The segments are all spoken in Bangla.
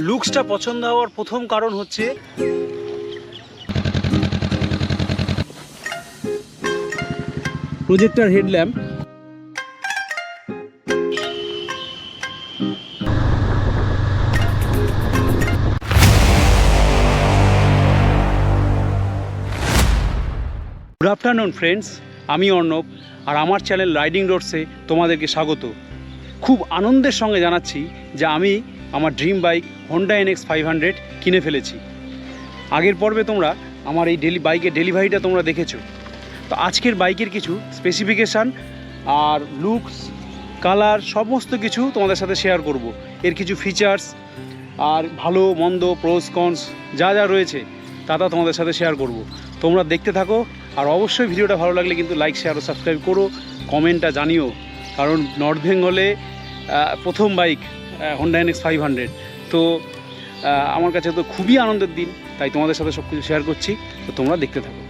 লুকসটা পছন্দ হওয়ার প্রথম কারণ হচ্ছে projector headlamp. Good afternoon friends, আমি অর্ণব আর আমার চ্যানেল রাইডিং রোডসে তোমাদেরকে স্বাগত। খুব আনন্দের সঙ্গে জানাচ্ছি যে আমি আমার ড্রিম বাইক হন্ডা NX 500 কিনে ফেলেছি। আগের পর্বে তোমরা আমার এই বাইকের ডেলিভারিটা তোমরা দেখেছো। তো আজকের বাইকের কিছু স্পেসিফিকেশান আর লুকস, কালার সমস্ত কিছু তোমাদের সাথে শেয়ার করব। এর কিছু ফিচার্স আর ভালো মন্দ, প্রোস কনস যা যা রয়েছে তা তোমাদের সাথে শেয়ার করব। তোমরা দেখতে থাকো আর অবশ্যই ভিডিওটা ভালো লাগলে কিন্তু লাইক, শেয়ার ও সাবস্ক্রাইব করো, কমেন্টটা জানিও। কারণ নর্থ বেঙ্গলে প্রথম বাইক হন্ডা NX 500, তো আমার কাছে তো খুবই আনন্দের দিন, তাই তোমাদের সাথে সব কিছু শেয়ার করছি। তো তোমরা দেখতে থাকো।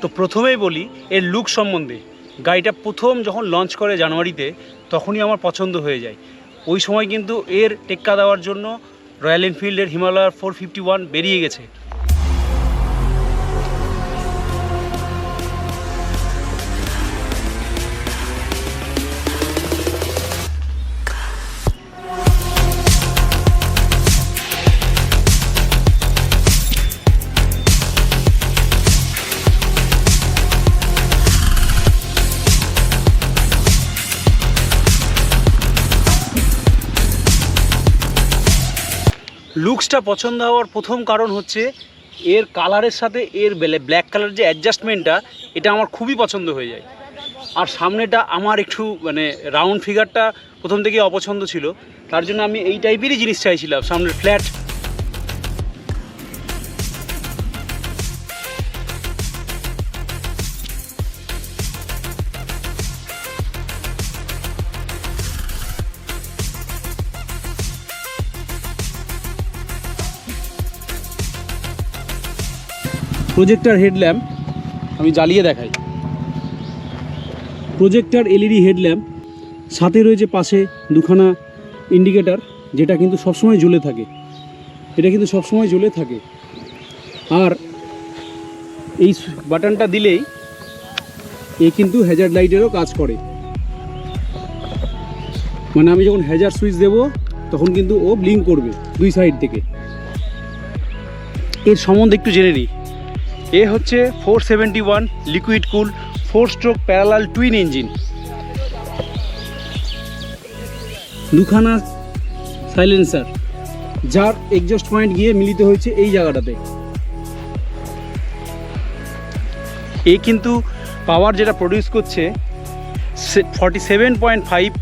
তো প্রথমেই বলি এর লুক সম্বন্ধে। গাড়িটা প্রথম যখন লঞ্চ করে জানুয়ারিতে, তখনই আমার পছন্দ হয়ে যায়। ওই সময় কিন্তু এর টেক্কা দেওয়ার জন্য রয়্যাল এনফিল্ডের হিমালয়ার 451 বেরিয়ে গেছে। লুকসটা পছন্দ হওয়ার প্রথম কারণ হচ্ছে এর কালারের সাথে এর ব্ল্যাক কালার যে অ্যাডজাস্টমেন্টটা, এটা আমার খুবই পছন্দ হয়ে যায়। আর সামনেটা আমার একটু রাউন্ড ফিগারটা প্রথম থেকে অপছন্দ ছিল, তার জন্য আমি এই টাইপেরই জিনিস চাইছিলাম, সামনের ফ্ল্যাট। প্রজেক্টর হেডল্যাম্প আমি জ্বালিয়ে দেখাই। প্রজেক্টর LED হেডল্যাম্প, সাথে রয়েছে পাশে দুখানা ইন্ডিকেটার, যেটা কিন্তু সবসময় জ্বলে থাকে। এটা কিন্তু সবসময় জ্বলে থাকে। আর এই বাটনটা দিলেই এ কিন্তু হ্যাজার্ড লাইটেরও কাজ করে। মানে আমি যখন হ্যাজার্ড সুইচ দেব তখন কিন্তু ও ব্লিঙ্ক করবে দুই সাইড থেকে। এর সম্বন্ধে একটু জেনে নিই। এ হচ্ছে 471 লিকুইড কুল 4 স্ট্রোক প্যারালাল টুইন ইঞ্জিন, দুখানা সাইলেন্সার, যার এক্সজস্ট পয়েন্ট গিয়ে মিলিত হয়েছে এই জায়গাটাতে। এ কিন্তু পাওয়ার যেটা প্রডিউস করছে 47.5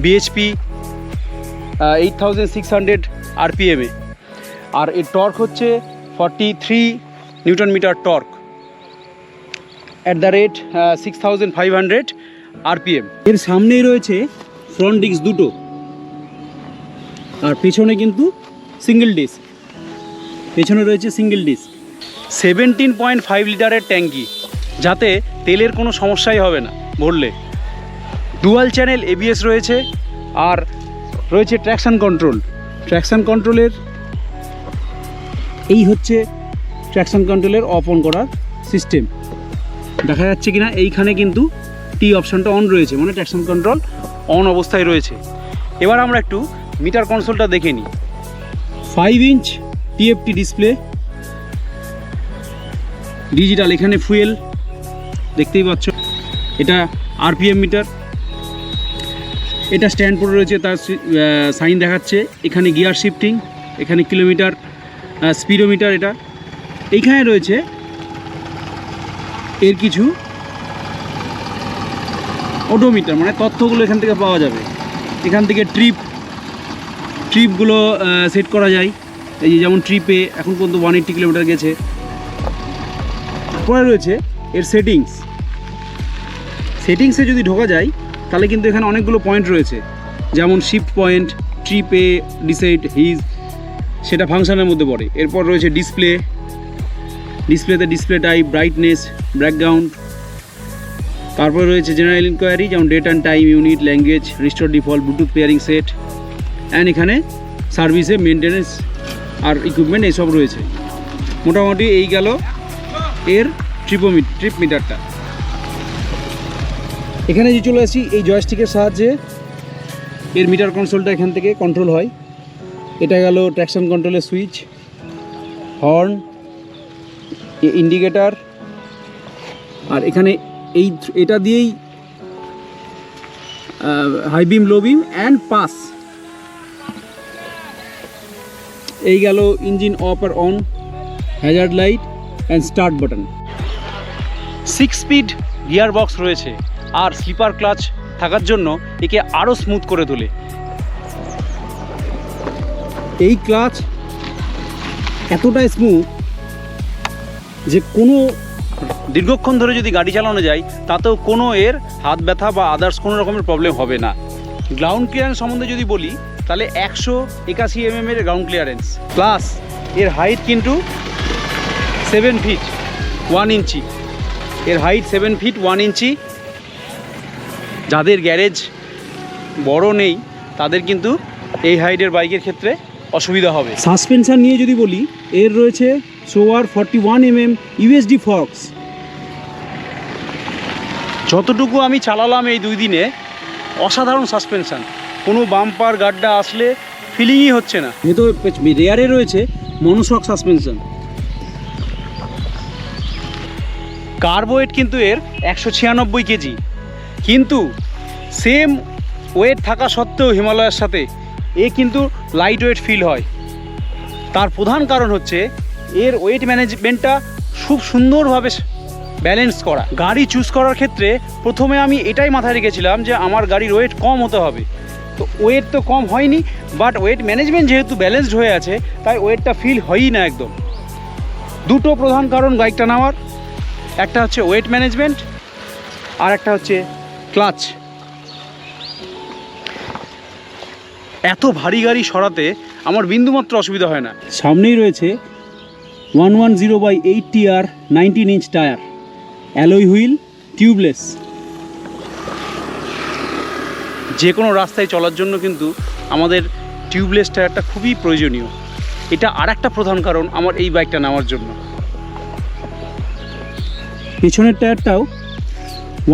bhp 8600 RPM-এ। আর এর টর্ক হচ্ছে 43 newton metre torque at the rate 6500 RPM। এর সামনেই রয়েছে ফ্রন্ট ডিস্ক দুটো, আর পেছনে কিন্তু সিঙ্গেল ডিস্ক। পেছনে রয়েছে সিঙ্গেল ডিস্ক, 17.5 লিটারের ট্যাঙ্কি, যাতে তেলের কোনো সমস্যাই হবে না ভরলে। ডুয়াল চ্যানেল ABS রয়েছে, আর রয়েছে ট্র্যাকশন কন্ট্রোল। ট্র্যাকশন কন্ট্রোলের এই হচ্ছে ট্র্যাকশন কন্ট্রোলের অফ অন করার সিস্টেম। দেখা যাচ্ছে কিনা, এইখানে কিন্তু টি অপশানটা অন রয়েছে, মানে ট্র্যাকশন কন্ট্রোল অন অবস্থায় রয়েছে। এবার আমরা একটু মিটার কনসোলটা দেখে নিই। 5 ইঞ্চ TFT ডিসপ্লে, ডিজিটাল। এখানে ফুয়েল দেখতেই পাচ্ছ, এটা RPM মিটার। এটা স্ট্যান্ড পড়ে রয়েছে, তার সাইন দেখাচ্ছে। এখানে গিয়ার শিফটিং, এখানে কিলোমিটার, স্পিডোমিটার। এটা এইখানে রয়েছে এর কিছু অডোমিটার, মানে তথ্যগুলো এখান থেকে পাওয়া যাবে। এখান থেকে ট্রিপগুলো সেট করা যায়। এই যে যেমন ট্রিপে এখন পর্যন্ত 180 কিলোমিটার গেছে। তারপরে রয়েছে এর সেটিংসে যদি ঢোকা যায় তাহলে কিন্তু এখানে অনেকগুলো পয়েন্ট রয়েছে, যেমন শিফট পয়েন্ট, ট্রিপে ডিসাইড হিজ, সেটা ফাংশনের মধ্যে পড়ে। এরপর রয়েছে ডিসপ্লেতে ডিসপ্লে টাইপ, ব্রাইটনেস, ব্যাকগ্রাউন্ড। তারপরে রয়েছে জেনারেল ইনকোয়ারি, যেমন date and time, unit, language, restore default, bluetooth pairing set, and এখানে সার্ভিসে মেনটেনেন্স আর ইকুইপমেন্ট এইসব রয়েছে। মোটামুটি এই গেল এর ট্রিপ মিটারটা। এখানে যে চলে আসি, এই জয়স্টিকের সাহায্যে এর মিটার কনসোলটা এখান থেকে কন্ট্রোল হয়। এটা গেল ট্র্যাকশন কন্ট্রোলের সুইচ, হর্ন, ইন্ডিকেটার, আর এখানে এটা দিয়েই high beam, low beam and pass. এই গেল ইঞ্জিন অফ আর on, hazard light and start button. 6 speed gear box রয়েছে, আর স্লিপার ক্লাচ থাকার জন্য একে আরও স্মুথ করে তোলে। এই ক্লাচ এতটাই স্মুথ যে কোনো দীর্ঘক্ষণ ধরে যদি গাড়ি চালানো যায় তাতেও কোনো এর হাত ব্যথা বা আদার্স কোনো রকমের প্রবলেম হবে না। গ্রাউন্ড ক্লিয়ারেন্স সম্বন্ধে যদি বলি তাহলে 181 mm এর গ্রাউন্ড ক্লিয়ারেন্স, প্লাস এর হাইট কিন্তু 7 ফিট 1 ইঞ্চি। এর হাইট 7 ফিট 1 ইঞ্চি। যাদের গ্যারেজ বড় নেই তাদের কিন্তু এই হাইটের বাইকের ক্ষেত্রে অসুবিধা হবে। সাসপেনশন নিয়ে যদি বলি, এর রয়েছে সোয়ার 41 mm ইউএসডি ফক্স। যতটুকু আমি চালালাম এই 2 দিনে, অসাধারণ সাসপেনশন, কোনো বাম্পার গাড্ডা আসলে ফিলিংই হচ্ছে না। যেহেতু রেয়ারে রয়েছে মনোশক সাসপেনশন। কার্ব ওয়েট কিন্তু এর 196 কেজি, কিন্তু সেম ওয়েট থাকা সত্ত্বেও হিমালয়ের সাথে এ কিন্তু লাইট ওয়েট ফিল হয়। তার প্রধান কারণ হচ্ছে এর ওয়েট ম্যানেজমেন্টটা খুব সুন্দরভাবে ব্যালেন্স করা। গাড়ি চুজ করার ক্ষেত্রে প্রথমে আমি এটাই মাথায় রেখেছিলাম যে আমার গাড়ির ওয়েট কম হতে হবে, তো ওয়েট তো কম হয়নি, বাট ওয়েট ম্যানেজমেন্ট যেহেতু ব্যালেন্সড হয়ে আছে তাই ওয়েটটা ফিল হয়ই না একদম। দুটো প্রধান কারণ বাইকটা নেওয়ার, একটা হচ্ছে ওয়েট ম্যানেজমেন্ট আর একটা হচ্ছে ক্লাচ। এত ভারী গাড়ি সরাতে আমার বিন্দুমাত্র অসুবিধা হয় না। সামনেই রয়েছে 110/8 TR 19 inch tyre, alloy wheel, tubeless. যে কোনো রাস্তায় চলার জন্য কিন্তু আমাদের টিউবলেস টায়ারটা খুবই প্রয়োজনীয়। এটা আর একটা প্রধান কারণ আমার এই বাইকটা নেওয়ার জন্য। পেছনের টায়ারটাও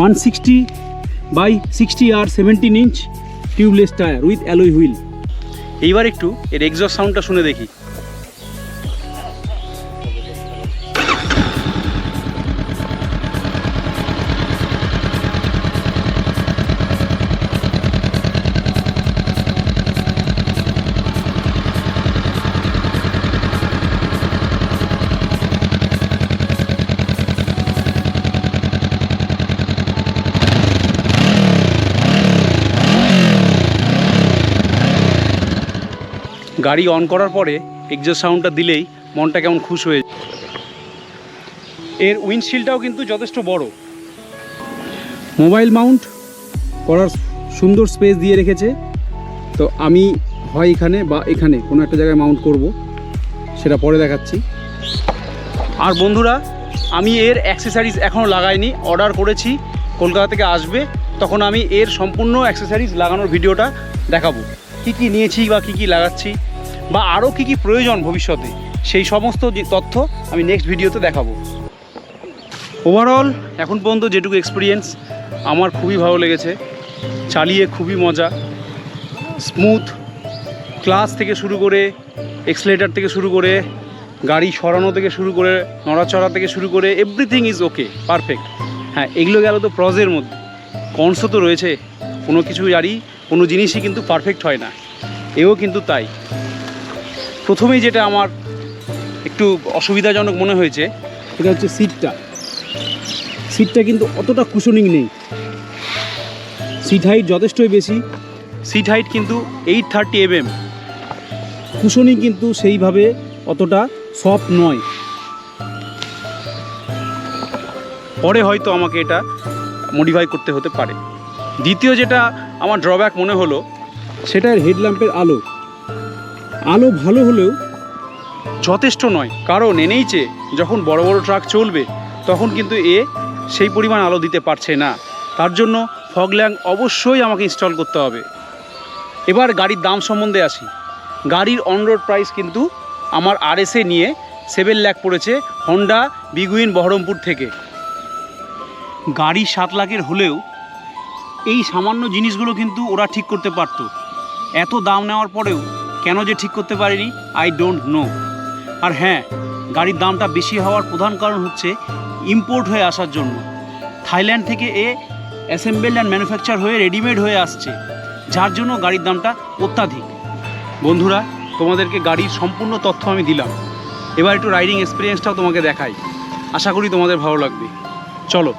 160/60 আর 17 inch tubeless tyre with alloy wheel. এইবার একটু এর এক্সস্ট সাউন্ডটা শুনে দেখি। গাড়ি অন করার পরে এক্সস্ট সাউন্ডটা দিলেই মনটা কেমন খুশ হয়ে যায়। এর উইন্ডশিল্ডটাও কিন্তু যথেষ্ট বড়। মোবাইল মাউন্ট করার সুন্দর স্পেস দিয়ে রেখেছে, তো আমি হয় এখানে বা এখানে কোনো একটা জায়গায় মাউন্ট করব, সেটা পরে দেখাচ্ছি। আর বন্ধুরা, আমি এর অ্যাক্সেসারিজ এখনও লাগাইনি, অর্ডার করেছি, কলকাতা থেকে আসবে, তখন আমি এর সম্পূর্ণ অ্যাক্সেসারিজ লাগানোর ভিডিওটা দেখাবো। কী কী নিয়েছি বা কী কী লাগাচ্ছি বা আরও কী কী প্রয়োজন ভবিষ্যতে, সেই সমস্ত তথ্য আমি নেক্সট ভিডিওতে দেখাবো। ওভারঅল এখন পর্যন্ত যেটুকু এক্সপিরিয়েন্স আমার খুবই ভালো লেগেছে। চালিয়ে খুবই মজা, স্মুথ, ক্লাচ থেকে শুরু করে, এক্সেলেটার থেকে শুরু করে, গাড়ি সরানো থেকে শুরু করে, নড়াচড়া থেকে শুরু করে, এভরিথিং ইজ ওকে, পারফেক্ট। হ্যাঁ, এগুলো গেল তো প্রজের মধ্যে, কনসও তো রয়েছে। কোনো কিছু গাড়ি, কোনো জিনিসই কিন্তু পারফেক্ট হয় না, এও কিন্তু তাই। প্রথমেই যেটা আমার একটু অসুবিধাজনক মনে হয়েছে সেটা হচ্ছে সিটটা কিন্তু অতটা কুশনিং নেই। সিট হাইট যথেষ্টই বেশি, সিট হাইট কিন্তু 830 mm। কুশনিং কিন্তু সেইভাবে অতটা সফট নয়। পরে হয়তো আমাকে এটা মডিফাই করতে হতে পারে। দ্বিতীয় যেটা আমার ড্রব্যাক মনে হলো সেটা হেডল্যাম্পের আলো। আলো ভালো হলেও যথেষ্ট নয়, কারণ এনএইচে যখন বড় বড় ট্রাক চলবে তখন কিন্তু সেই পরিমাণ আলো দিতে পারছে না। তার জন্য ফগ ল্যাম্প অবশ্যই আমাকে ইনস্টল করতে হবে। এবার গাড়ির দাম সম্বন্ধে আসি। গাড়ির অন রোড প্রাইস কিন্তু আমার আরএসএ নিয়ে 7 লাখ পড়েছে হন্ডা বিগুইন বহরমপুর থেকে। গাড়ি 7 লাখের হলেও এই সামান্য জিনিসগুলো কিন্তু ওরা ঠিক করতে পারতো। এত দাম নেওয়ার পরেও কেন যে ঠিক করতে পারেনি আই ডোন্ট নো। আর হ্যাঁ, গাড়ির দামটা বেশি হওয়ার প্রধান কারণ হচ্ছে ইম্পোর্ট হয়ে আসার জন্য। থাইল্যান্ড থেকে অ্যাসেম্বলড অ্যান্ড ম্যানুফ্যাকচার হয়ে রেডিমেড হয়ে আসছে, যার জন্য গাড়ির দামটা অত্যাধিক। বন্ধুরা, তোমাদেরকে গাড়ির সম্পূর্ণ তথ্য আমি দিলাম। এবার একটু রাইডিং এক্সপিরিয়েন্সটাও তোমাকে দেখাই, আশা করি তোমাদের ভালো লাগবে। চলো।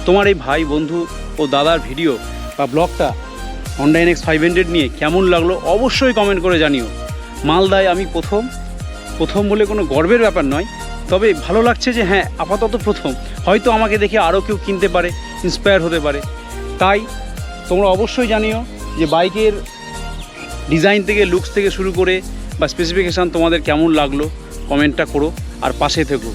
তোমার এই ভাই বন্ধু ও দাদার ভিডিও বা ব্লগটা হন্ডা NX 500 নিয়ে কেমন লাগলো অবশ্যই কমেন্ট করে জানিও। মালদায় আমি প্রথম বলে কোনো গর্বের ব্যাপার নয়, তবে ভালো লাগছে যে হ্যাঁ আপাতত প্রথম। হয়তো আমাকে দেখে আরও কেউ কিনতে পারে, ইন্সপায়ার হতে পারে। তাই তোমরা অবশ্যই জানিও যে বাইকের ডিজাইন থেকে লুকস থেকে শুরু করে বা স্পেসিফিকেশান তোমাদের কেমন লাগলো, কমেন্টটা করো আর পাশে থেকো।